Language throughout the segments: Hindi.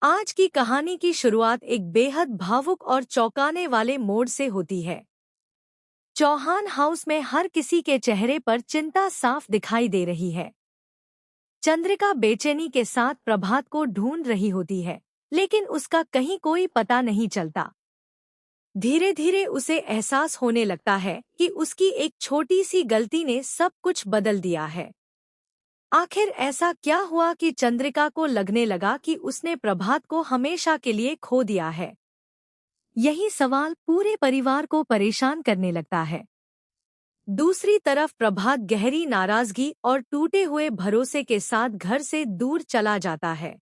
आज की कहानी की शुरुआत एक बेहद भावुक और चौंकाने वाले मोड़ से होती है। चौहान हाउस में हर किसी के चेहरे पर चिंता साफ दिखाई दे रही है। चंद्रिका बेचैनी के साथ प्रभात को ढूंढ रही होती है, लेकिन उसका कहीं कोई पता नहीं चलता। धीरे धीरे उसे एहसास होने लगता है कि उसकी एक छोटी सी गलती ने सब कुछ बदल दिया है। आखिर ऐसा क्या हुआ कि चंद्रिका को लगने लगा कि उसने प्रभात को हमेशा के लिए खो दिया है? यही सवाल पूरे परिवार को परेशान करने लगता है। दूसरी तरफ प्रभात गहरी नाराजगी और टूटे हुए भरोसे के साथ घर से दूर चला जाता है।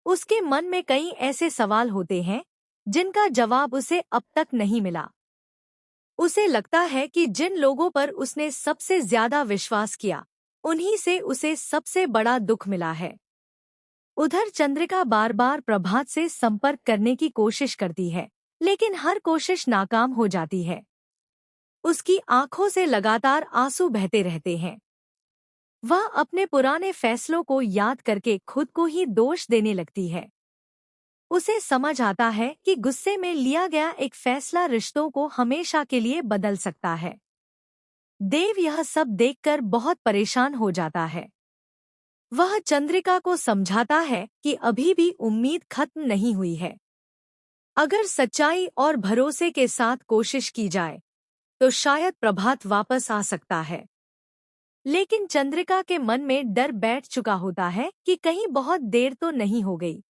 उसके मन में कई ऐसे सवाल होते हैं जिनका जवाब उसे अब तक नहीं मिला। उसे लगता है कि जिन लोगों पर उसने सबसे ज्यादा विश्वास किया, उन्हीं से उसे सबसे बड़ा दुख मिला है। उधर चंद्रिका बार बार प्रभात से संपर्क करने की कोशिश करती है, लेकिन हर कोशिश नाकाम हो जाती है। उसकी आंखों से लगातार आंसू बहते रहते हैं। वह अपने पुराने फैसलों को याद करके खुद को ही दोष देने लगती है। उसे समझ आता है कि गुस्से में लिया गया एक फैसला रिश्तों को हमेशा के लिए बदल सकता है। देव यह सब देखकर बहुत परेशान हो जाता है। वह चंद्रिका को समझाता है कि अभी भी उम्मीद खत्म नहीं हुई है। अगर सच्चाई और भरोसे के साथ कोशिश की जाए तो शायद प्रभात वापस आ सकता है। लेकिन चंद्रिका के मन में डर बैठ चुका होता है कि कहीं बहुत देर तो नहीं हो गई।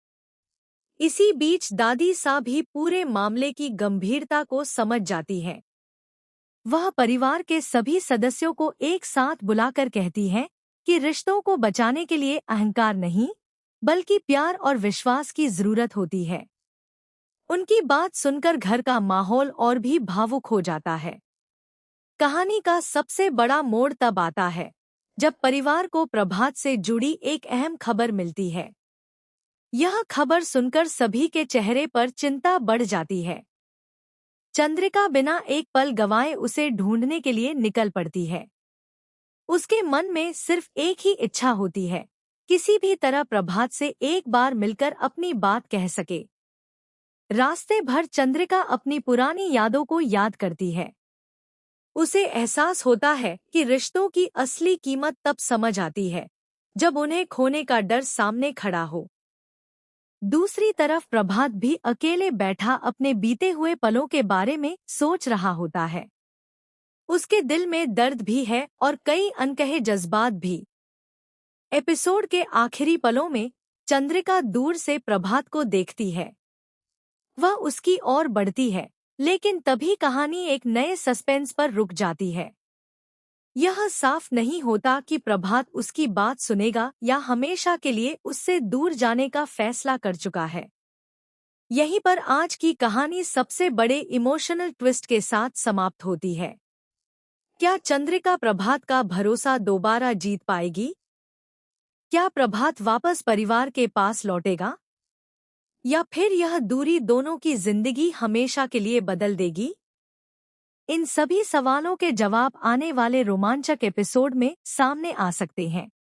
इसी बीच दादी सा भी पूरे मामले की गंभीरता को समझ जाती है। वह परिवार के सभी सदस्यों को एक साथ बुलाकर कहती है कि रिश्तों को बचाने के लिए अहंकार नहीं, बल्कि प्यार और विश्वास की जरूरत होती है। उनकी बात सुनकर घर का माहौल और भी भावुक हो जाता है। कहानी का सबसे बड़ा मोड़ तब आता है जब परिवार को प्रभात से जुड़ी एक अहम खबर मिलती है। यह खबर सुनकर सभी के चेहरे पर चिंता बढ़ जाती है। चंद्रिका बिना एक पल गंवाए उसे ढूंढने के लिए निकल पड़ती है। उसके मन में सिर्फ एक ही इच्छा होती है, किसी भी तरह प्रभात से एक बार मिलकर अपनी बात कह सके। रास्ते भर चंद्रिका अपनी पुरानी यादों को याद करती है। उसे एहसास होता है कि रिश्तों की असली कीमत तब समझ आती है जब उन्हें खोने का डर सामने खड़ा हो। दूसरी तरफ प्रभात भी अकेले बैठा अपने बीते हुए पलों के बारे में सोच रहा होता है। उसके दिल में दर्द भी है और कई अनकहे जज्बात भी। एपिसोड के आखिरी पलों में चंद्रिका दूर से प्रभात को देखती है। वह उसकी ओर बढ़ती है, लेकिन तभी कहानी एक नए सस्पेंस पर रुक जाती है। यह साफ नहीं होता कि प्रभात उसकी बात सुनेगा या हमेशा के लिए उससे दूर जाने का फैसला कर चुका है। यहीं पर आज की कहानी सबसे बड़े इमोशनल ट्विस्ट के साथ समाप्त होती है। क्या चंद्रिका प्रभात का भरोसा दोबारा जीत पाएगी? क्या प्रभात वापस परिवार के पास लौटेगा? या फिर यह दूरी दोनों की जिंदगी हमेशा के लिए बदल देगी? इन सभी सवालों के जवाब आने वाले रोमांचक एपिसोड में सामने आ सकते हैं।